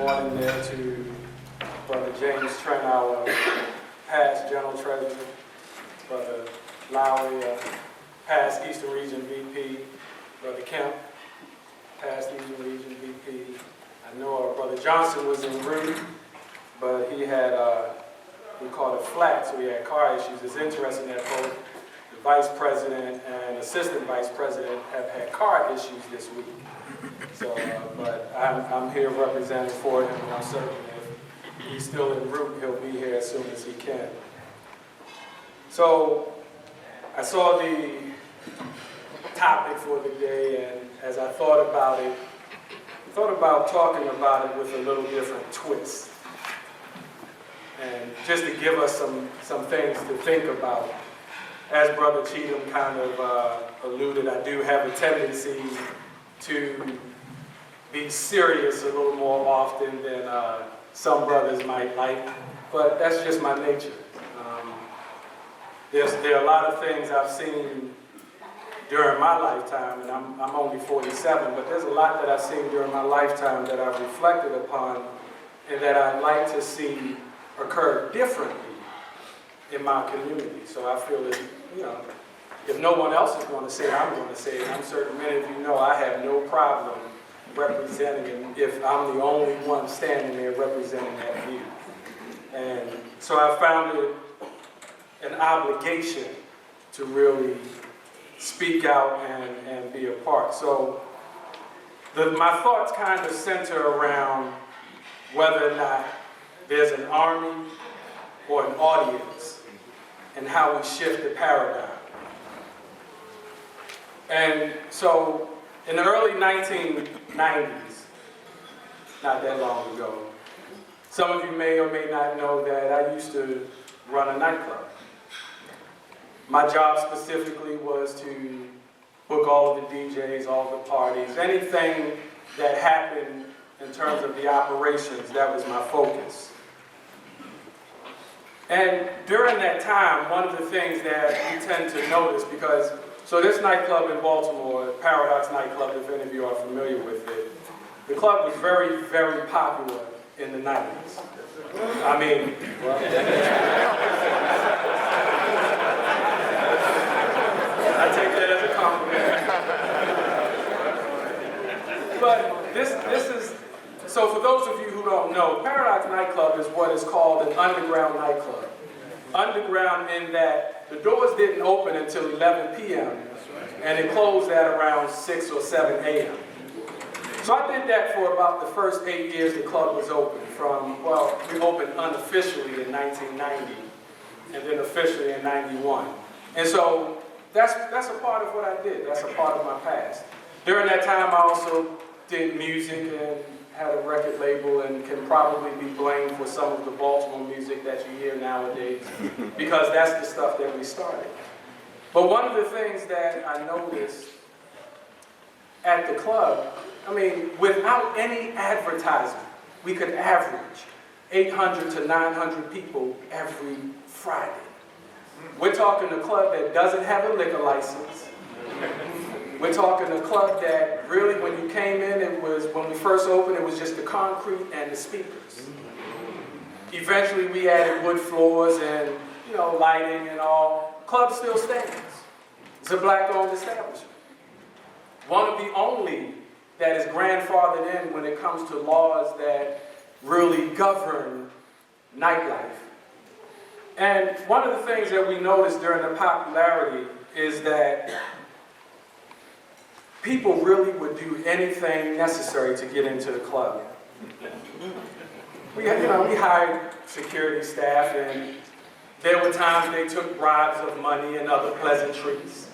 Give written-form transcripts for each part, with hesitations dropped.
morning there to Brother James Trent, our past General Treasurer, Brother Lowry, past Eastern Region VP, Brother Kemp, past Eastern Region VP. I know Brother Johnson was en route, but he had, we called it flat, so he had car issues. It's interesting that both the Vice President and Assistant Vice President have had car issues this week. So, but I'm here representing for him, and I'm certain if he's still en route, he'll be here as soon as he can. So, I saw the topic for the day, and as I thought about it, I thought about talking about it with a little different twist. And just to give us some things to think about. As Brother Cheatham kind of alluded, I do have a tendency to be serious a little more often than some brothers might like, but that's just my nature. There are a lot of things I've seen during my lifetime, and I'm only 47, but there's a lot that I've seen during my lifetime that I've reflected upon and that I'd like to see occur differently in my community. So I feel that, you know, if no one else is going to say it, I'm going to say it. I'm certain many of you know I have no problem representing it if I'm the only one standing there representing that view. And so I found it an obligation to really speak out and be a part. So my thoughts kind of center around whether or not there's an army or an audience and how we shift the paradigm. And so in the early 1990s, not that long ago, some of you may or may not know that I used to run a nightclub. My job specifically was to book all of the DJs, all the parties, anything that happened in terms of the operations, that was my focus. And during that time, one of the things that we tend to notice, because, so this nightclub in Baltimore, Paradox Nightclub, if any of you are familiar with it, the club was very, very popular in the 90s. I mean, well, I take that as a compliment. But this is, so for those of you who don't know, Paradox Nightclub is what is called an underground nightclub. Underground in that the doors didn't open until 11 p.m. and it closed at around 6 or 7 a.m. So I did that for about the first 8 years the club was open. From, well, we opened unofficially in 1990 and then officially in 91. And so that's a part of what I did. That's a part of my past. During that time I also did music and had a record label and can probably be blamed for some of the Baltimore music that you hear nowadays because that's the stuff that we started. But one of the things that I noticed at the club, I mean, without any advertising, we could average 800 to 900 people every Friday. We're talking a club that doesn't have a liquor license. We're talking a club that really, when you came in, it was, when we first opened, it was just the concrete and the speakers. Eventually, we added wood floors and, you know, lighting and all. Club still stands. It's a black-owned establishment. One of the only that is grandfathered in when it comes to laws that really govern nightlife. And one of the things that we noticed during the popularity is that people really would do anything necessary to get into the club. We hired security staff, and there were times they took bribes of money and other pleasantries.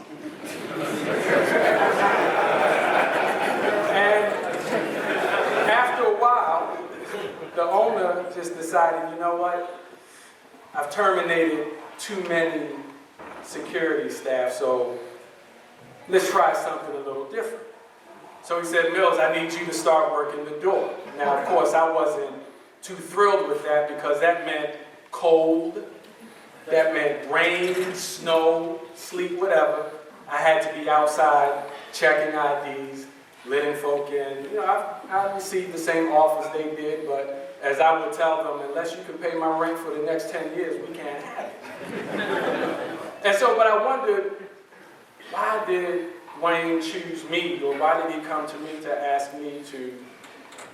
And after a while, the owner just decided, you know what? I've terminated too many security staff, so let's try something a little different. So he said, Mills, I need you to start working the door. Now, of course, I wasn't too thrilled with that because that meant cold, that meant rain, snow, sleet, whatever. I had to be outside checking IDs, letting folk in. You know, I received the same offers they did, but as I would tell them, unless you can pay my rent for the next 10 years, we can't have it. And so, but I wondered, why did Wayne choose me, or why did he come to me to ask me to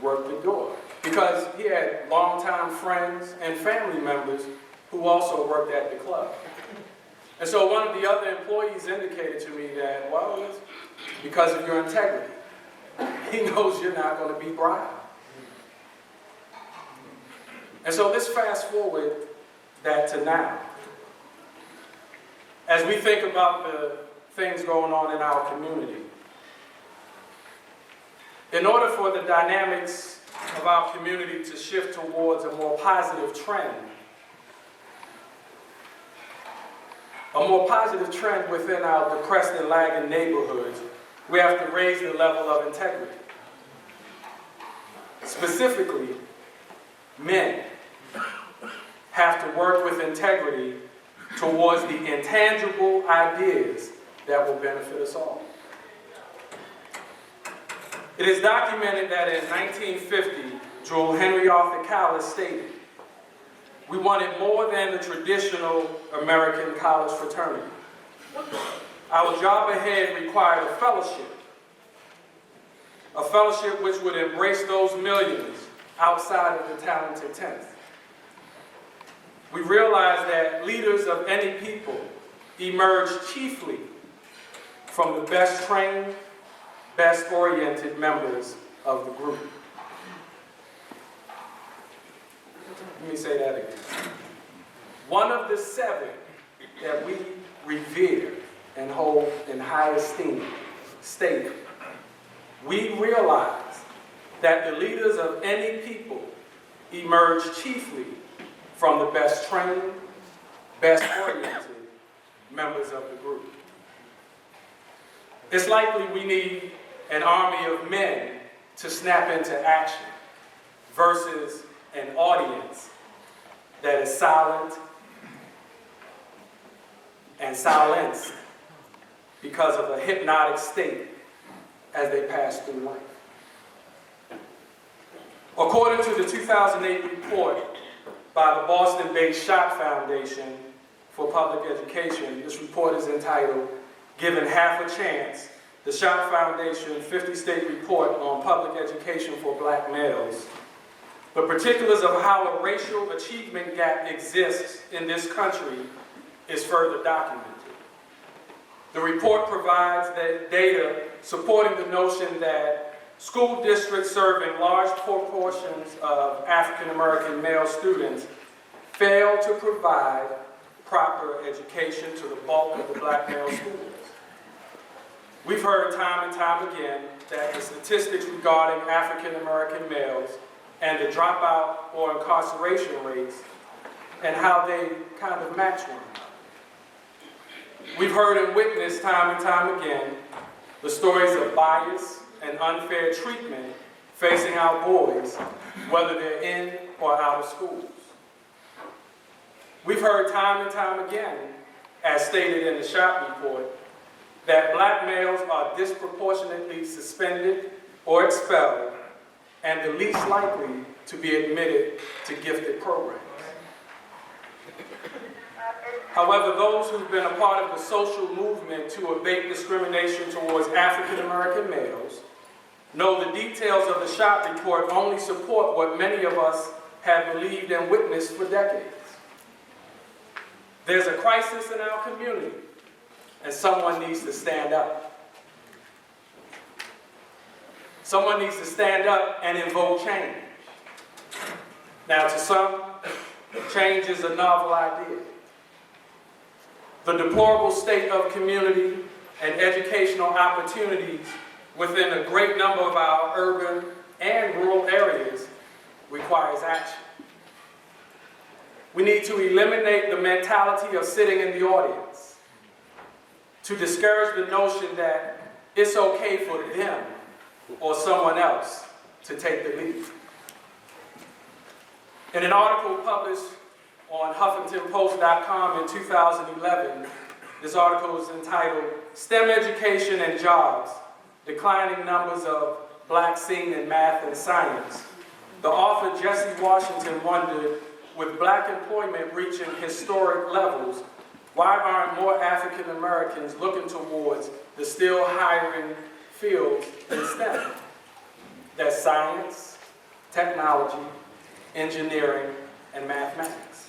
work the door? Because he had longtime friends and family members who also worked at the club. And so one of the other employees indicated to me that, well, it's because of your integrity. He knows you're not going to be bribed. And so let's fast forward that to now. As we think about the things going on in our community, in order for the dynamics of our community to shift towards a more positive trend within our depressed and lagging neighborhoods, we have to raise the level of integrity. Specifically, men have to work with integrity towards the intangible ideas that will benefit us all. It is documented that in 1950, Joel Henry Arthur Callis stated, "We wanted more than the traditional American college fraternity. Our job ahead required a fellowship which would embrace those millions outside of the talented 10th. We realized that leaders of any people emerge chiefly from the best trained, best oriented members of the group." Let me say that again. One of the 7 that we revere and hold in high esteem stated, "We realize that the leaders of any people emerge chiefly from the best trained, best oriented members of the group." It's likely we need an army of men to snap into action versus an audience that is silent and silenced because of a hypnotic state as they pass through life. According to the 2008 report by the Boston-based Schott Foundation for Public Education, this report is entitled, "Given Half a Chance, the Schott Foundation 50-State Report on Public Education for Black Males," the particulars of how a racial achievement gap exists in this country is further documented. The report provides the data supporting the notion that school districts serving large proportions of African American male students fail to provide proper education to the bulk of the black male schools. We've heard time and time again that the statistics regarding African American males and the dropout or incarceration rates and how they kind of match one another. We've heard and witnessed time and time again the stories of bias and unfair treatment facing our boys, whether they're in or out of schools. We've heard time and time again, as stated in the Schott report, that black males are disproportionately suspended or expelled and the least likely to be admitted to gifted programs. However, those who've been a part of the social movement to abate discrimination towards African American males know the details of the Schott report only support what many of us have believed and witnessed for decades. There's a crisis in our community, and someone needs to stand up. Someone needs to stand up and invoke change. Now, to some, change is a novel idea. The deplorable state of community and educational opportunities within a great number of our urban and rural areas requires action. We need to eliminate the mentality of sitting in the audience, to discourage the notion that it's okay for them or someone else to take the lead. In an article published on HuffingtonPost.com in 2011, this article is entitled "STEM Education and Jobs, declining numbers of blacks seen in math and science, the author Jesse Washington wondered, with black employment reaching historic levels, why aren't more African Americans looking towards the still hiring fields in STEM? That's science, technology, engineering, and mathematics.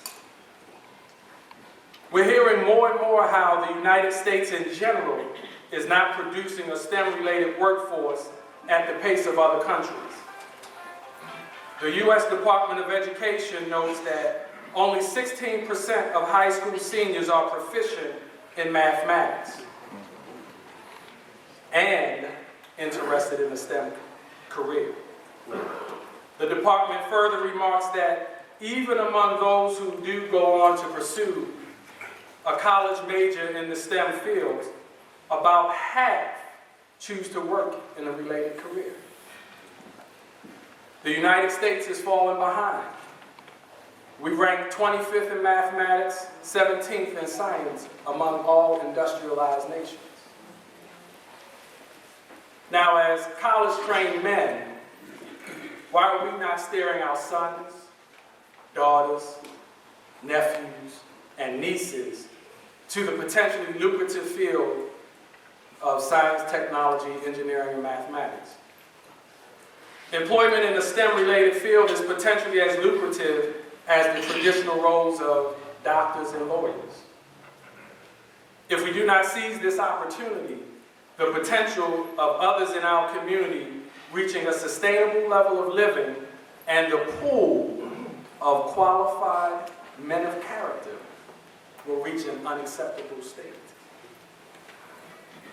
We're hearing more and more how the United States in general is not producing a STEM-related workforce at the pace of other countries. The U.S. Department of Education notes that only 16% of high school seniors are proficient in mathematics and interested in a STEM career. The department further remarks that even among those who do go on to pursue a college major in the STEM fields, about half choose to work in a related career. The United States is falling behind. We rank 25th in mathematics, 17th in science among all industrialized nations. Now, as college-trained men, why are we not steering our sons, daughters, nephews, and nieces to the potentially lucrative field of science, technology, engineering, and mathematics? Employment in the STEM-related field is potentially as lucrative as the traditional roles of doctors and lawyers. If we do not seize this opportunity, the potential of others in our community reaching a sustainable level of living and the pool of qualified men of character will reach an unacceptable state.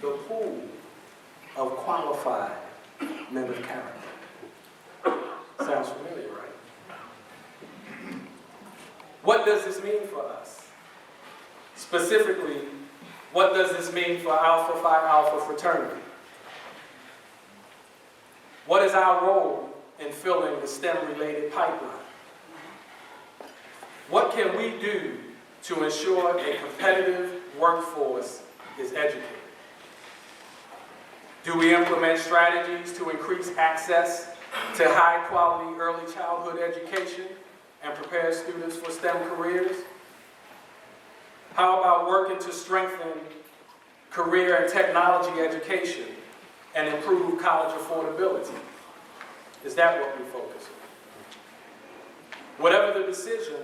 The pool of qualified men of character. Sounds familiar, right? What does this mean for us? Specifically, what does this mean for Alpha Phi Alpha fraternity? What is our role in filling the STEM-related pipeline? What can we do to ensure a competitive workforce is educated? Do we implement strategies to increase access to high-quality early childhood education and prepare students for STEM careers? How about working to strengthen career and technology education and improve college affordability? Is that what we focus on? Whatever the decision,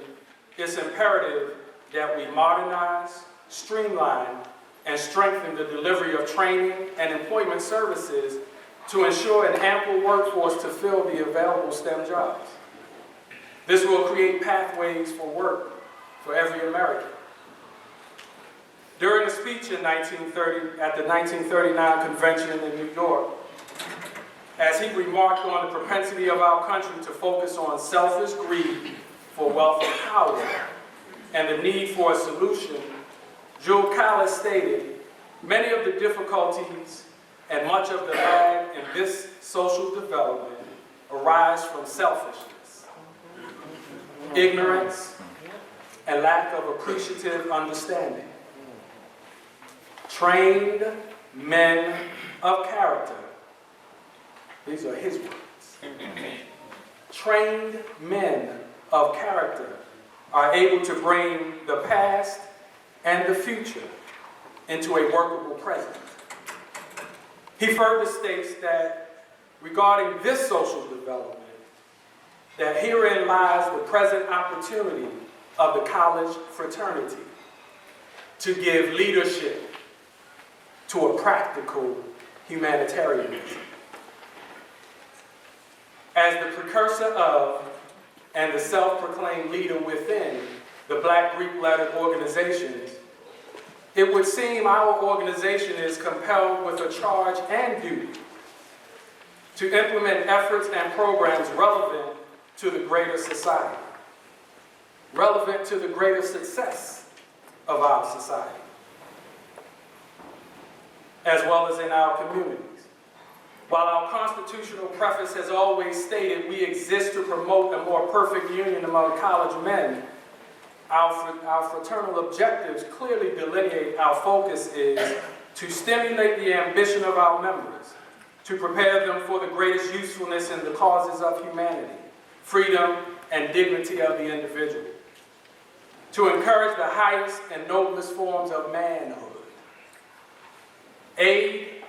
it's imperative that we modernize, streamline, and strengthen the delivery of training and employment services to ensure an ample workforce to fill the available STEM jobs. This will create pathways for work for every American. During a speech in 1930 at the 1939 convention in New York, as he remarked on the propensity of our country to focus on selfish greed for wealth and power and the need for a solution, Jewel Callis stated, "Many of the difficulties and much of the lag in this social development arise from selfishness, ignorance, and lack of appreciative understanding. Trained men of character," these are his words, "trained men of character are able to bring the past and the future into a workable present." He further states that regarding this social development, that herein lies the present opportunity of the college fraternity to give leadership to a practical humanitarianism. As the precursor of and the self-proclaimed leader within the Black Greek-lettered organizations, it would seem our organization is compelled with a charge and duty to implement efforts and programs relevant to the greater society, relevant to the greater success of our society, as well as in our communities. While our constitutional preface has always stated we exist to promote a more perfect union among college men, our fraternal objectives clearly delineate our focus is to stimulate the ambition of our members to prepare them for the greatest usefulness in the causes of humanity, freedom and dignity of the individual, to encourage the highest and noblest forms of manhood, aid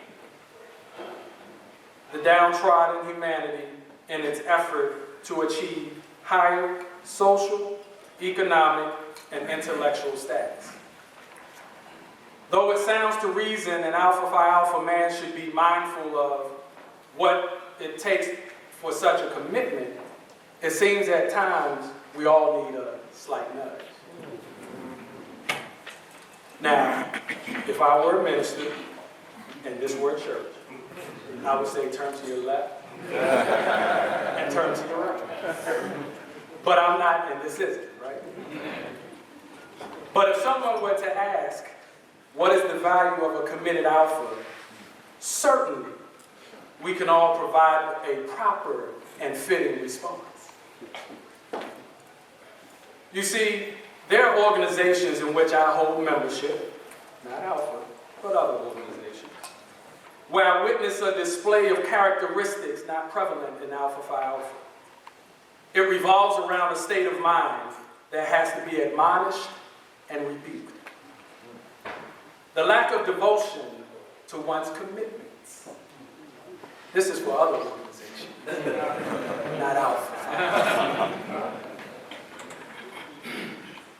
the downtrodden humanity in its effort to achieve higher social, economic, and intellectual status. Though it sounds to reason an Alpha Phi Alpha man should be mindful of what it takes for such a commitment, it seems at times we all need a slight nudge. Now, if I were a minister and this were a church, I would say turn to your left and turn to your right. But I'm not, and this isn't, right? But if someone were to ask, what is the value of a committed alpha? Certainly, we can all provide a proper and fitting response. You see, there are organizations in which I hold membership, not Alpha, but other organizations, where I witness a display of characteristics not prevalent in Alpha Phi Alpha. It revolves around a state of mind that has to be admonished and rebuked. The lack of devotion to one's commitments. This is for other organizations, not Alpha.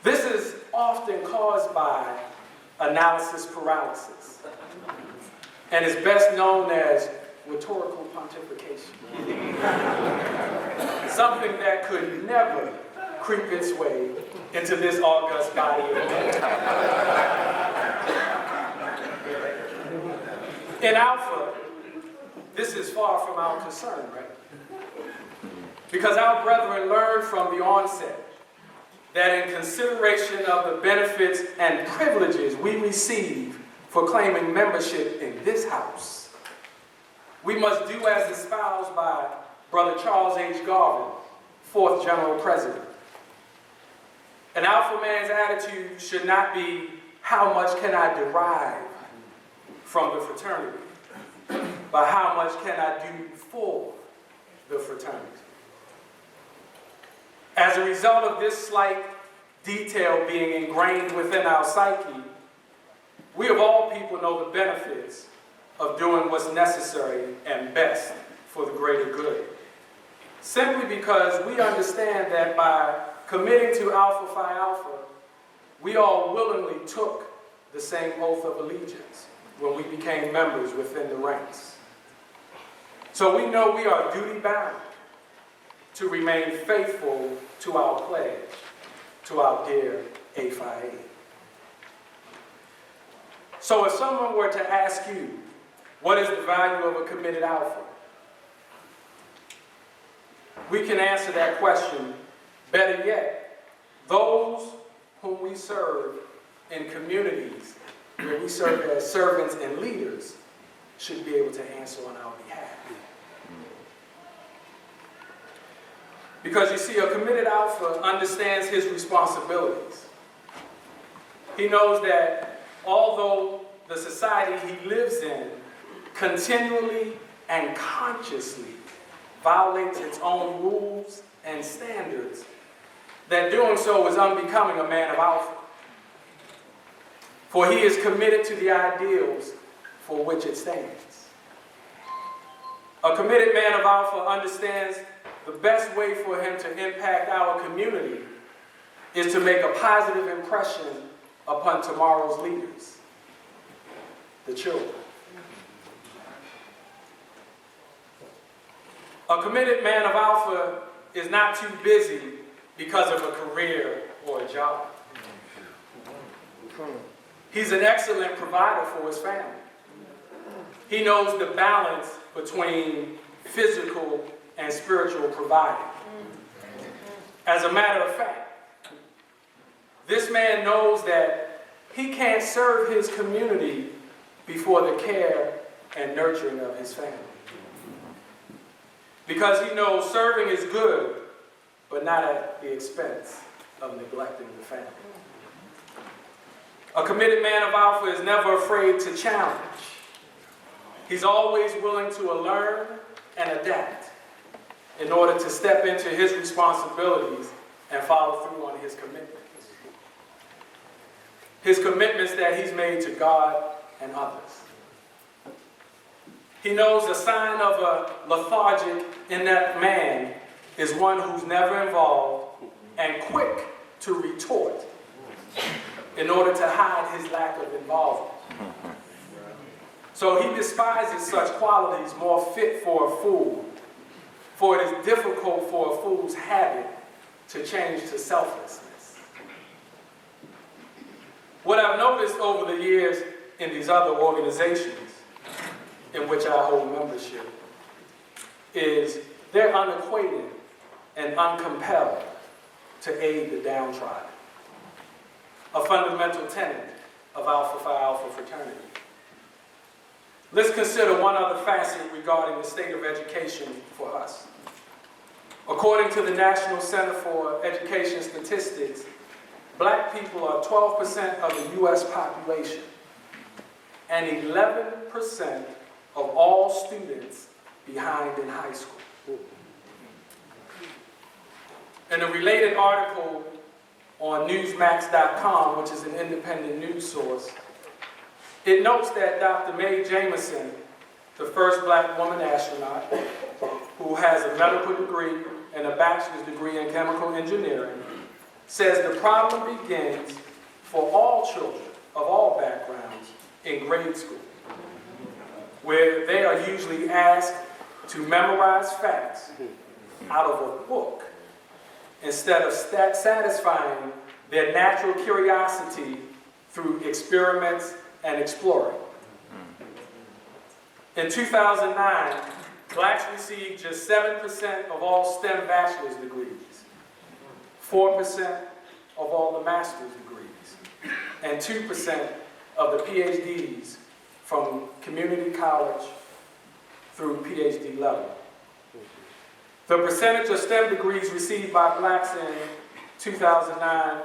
This is often caused by analysis paralysis and is best known as rhetorical pontification. Something that could never creep its way into this august body of man. In Alpha, this is far from our concern, right? Because our brethren learned from the onset that in consideration of the benefits and privileges we receive for claiming membership in this house, we must do as espoused by Brother Charles H. Garvin, 4th General President. An Alpha man's attitude should not be, how much can I derive from the fraternity, but how much can I do for the fraternity. As a result of this slight detail being ingrained within our psyche, we of all people know the benefits of doing what's necessary and best for the greater good. Simply because we understand that by committing to Alpha Phi Alpha, we all willingly took the same oath of allegiance when we became members within the ranks. So we know we are duty-bound to remain faithful to our pledge, to our dear A Phi A. So if someone were to ask you, what is the value of a committed alpha? We can answer that question. Better yet, those whom we serve in communities where we serve as servants and leaders should be able to answer on our behalf. Because you see, a committed alpha understands his responsibilities. He knows that although the society he lives in continually and consciously violates its own rules and standards, that doing so is unbecoming a man of alpha. For he is committed to the ideals for which it stands. A committed man of alpha understands the best way for him to impact our community is to make a positive impression upon tomorrow's leaders, the children. A committed man of alpha is not too busy because of a career or a job. He's an excellent provider for his family. He knows the balance between physical and spiritual providing. As a matter of fact, this man knows that he can't serve his community before the care and nurturing of his family. Because he knows serving is good, but not at the expense of neglecting the family. A committed man of alpha is never afraid to challenge. He's always willing to learn and adapt in order to step into his responsibilities and follow through on his commitments. His commitments that he's made to God and others. He knows the sign of a lethargic, inept man is one who's never involved and quick to retort in order to hide his lack of involvement. So he despises such qualities more fit for a fool, for it is difficult for a fool's habit to change to selflessness. What I've noticed over the years in these other organizations in which I hold membership is they're unacquainted and uncompelled to aid the downtrodden, a fundamental tenet of Alpha Phi Alpha fraternity. Let's consider one other facet regarding the state of education for us. According to the National Center for Education Statistics, black people are 12% of the U.S. population and 11% of all students behind in high school. In a related article on newsmax.com, which is an independent news source, it notes that Dr. Mae Jameson, the first black woman astronaut, who has a medical degree and a bachelor's degree in chemical engineering, says the problem begins for all children of all backgrounds in grade school, where they are usually asked to memorize facts out of a book instead of satisfying their natural curiosity through experiments and exploring. In 2009, blacks received just 7% of all STEM bachelor's degrees, 4% of all the master's degrees, and 2% of the PhDs from community college through PhD level. The percentage of STEM degrees received by blacks in 2009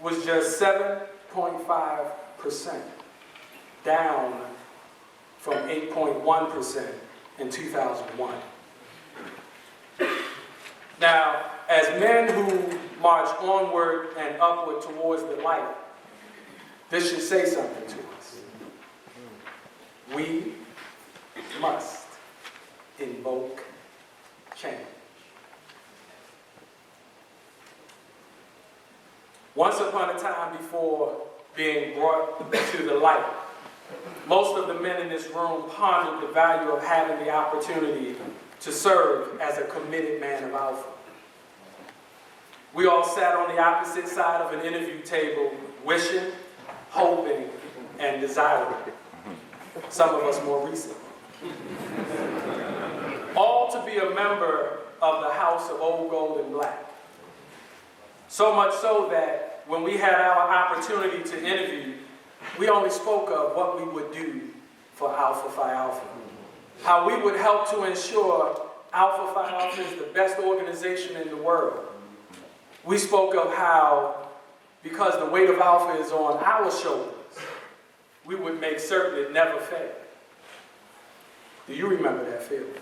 was just 7.5%, down from 8.1% in 2001. Now, as men who march onward and upward towards the light, this should say something to us. We must invoke change. Once upon a time, before being brought to the light, most of the men in this room pondered the value of having the opportunity to serve as a committed man of Alpha. We all sat on the opposite side of an interview table, wishing, hoping, and desiring. Some of us more recently. All to be a member of the House of Old Gold and Black. So much so that when we had our opportunity to interview, we only spoke of what we would do for Alpha Phi Alpha. How we would help to ensure Alpha Phi Alpha is the best organization in the world. We spoke of how, because the weight of Alpha is on our shoulders, we would make certain it never failed. Do you remember that feeling?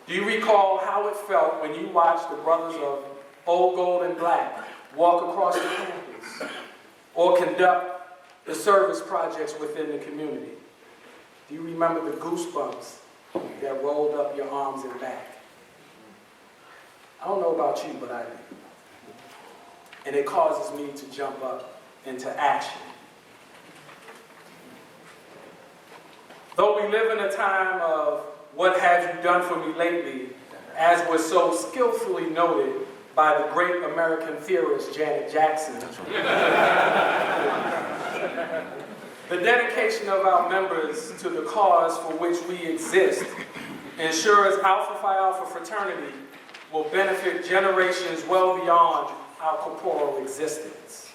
Do you recall how it felt when you watched the brothers of Old Gold and Black walk across the campus or conduct the service projects within the community? Do you remember the goosebumps that rolled up your arms and back? I don't know about you, but I do. And it causes me to jump up into action. Though we live in a time of what have you done for me lately, as was so skillfully noted by the great American theorist Janet Jackson, the dedication of our members to the cause for which we exist ensures Alpha Phi Alpha fraternity will benefit generations well beyond our corporeal existence.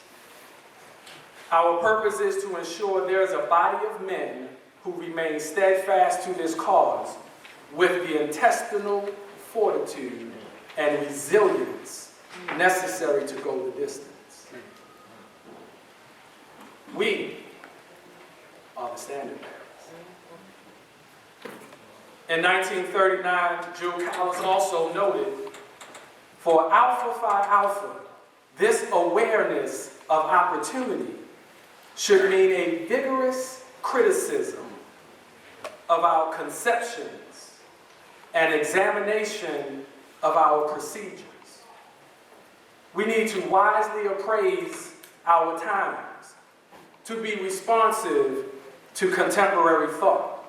Our purpose is to ensure there is a body of men who remain steadfast to this cause with the intestinal fortitude and resilience necessary to go the distance. We are the the standard bearers. In 1939, Jules Callis also noted, for Alpha Phi Alpha, this awareness of opportunity should mean a vigorous criticism of our conceptions and examination of our procedures. We need to wisely appraise our times, to be responsive to contemporary thought,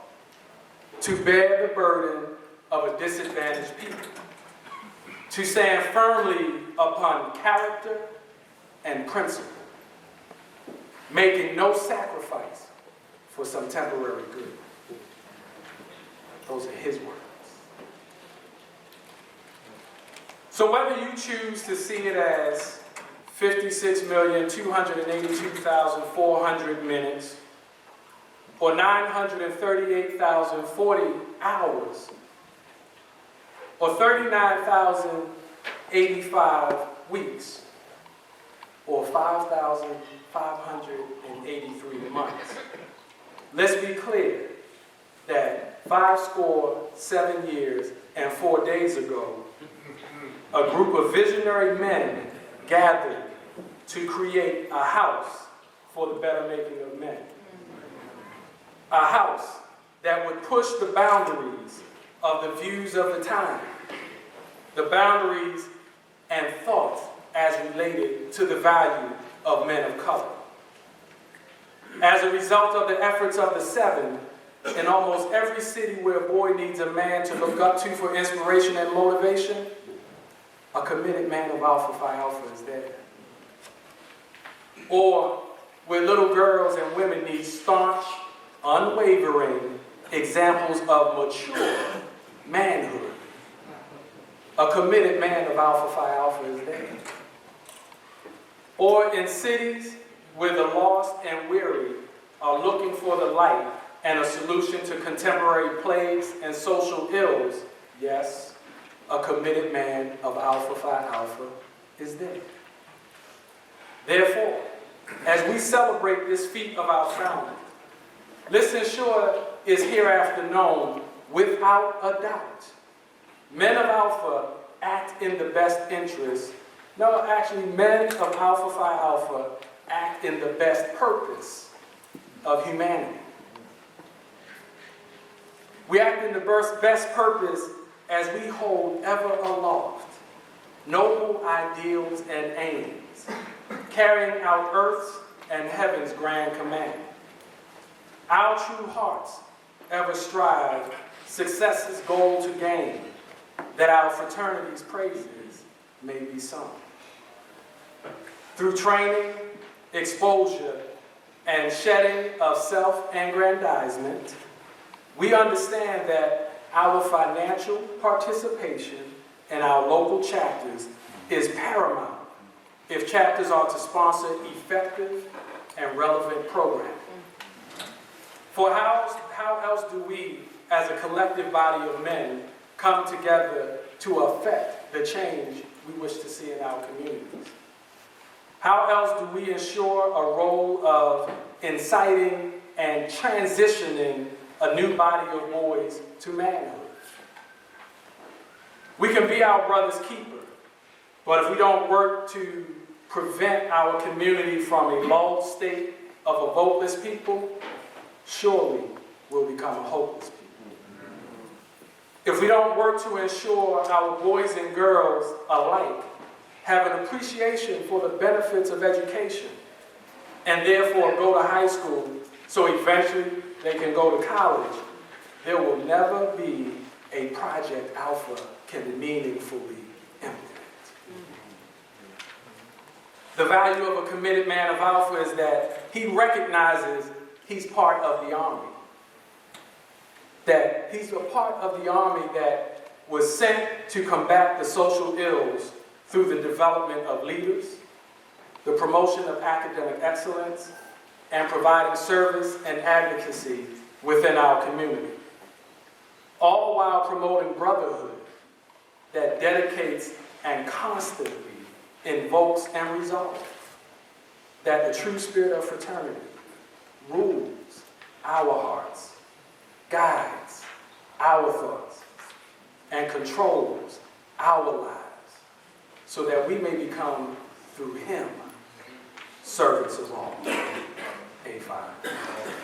to bear the burden of a disadvantaged people, to stand firmly upon character and principle, making no sacrifice for some temporary good. Those are his words. So whether you choose to see it as 56,282,400 minutes or 938,040 hours or 39,085 weeks or 5,583 months, let's be clear that 7 years and 4 days ago, a group of visionary men gathered to create a house for the better making of men. A house that would push the boundaries of the views of the time, the boundaries and thoughts as related to the value of men of color. As a result of the efforts of the 7, in almost every city where a boy needs a man to look up to for inspiration and motivation, a committed man of Alpha Phi Alpha is there. Or where little girls and women need staunch, unwavering examples of mature manhood, a committed man of Alpha Phi Alpha is there. Or in cities where the lost and weary are looking for the light and a solution to contemporary plagues and social ills, yes, a committed man of Alpha Phi Alpha is there. Therefore, as we celebrate this feat of our founding, let's ensure is hereafter known without a doubt. Men of Alpha act in the best interest. No, actually, men of Alpha Phi Alpha act in the best purpose of humanity. We act in the best purpose as we hold ever aloft noble ideals and aims, carrying out earth's and heaven's grand command. Our true hearts ever strive success's goal to gain, that our fraternity's praises may be sung. Through training, exposure, and shedding of self-aggrandizement, we understand that our financial participation in our local chapters is paramount if chapters are to sponsor effective and relevant programming. For how else do we, as a collective body of men, come together to affect the change we wish to see in our communities? How else do we ensure a role of inciting and transitioning a new body of boys to manhood? We can be our brother's keeper, but if we don't work to prevent our community from a lulled state of a voteless people, surely we'll become a hopeless people. If we don't work to ensure our boys and girls alike have an appreciation for the benefits of education and therefore go to high school so eventually they can go to college, there will never be a Project Alpha can meaningfully implement. The value of a committed man of Alpha is that he recognizes he's part of the army. That he's a part of the army that was sent to combat the social ills through the development of leaders, the promotion of academic excellence, and providing service and advocacy within our community. All while promoting brotherhood that dedicates and constantly invokes and resolves that the true spirit of fraternity rules our hearts, guides our thoughts, and controls our lives, so that we may become, through him, servants of all. A5.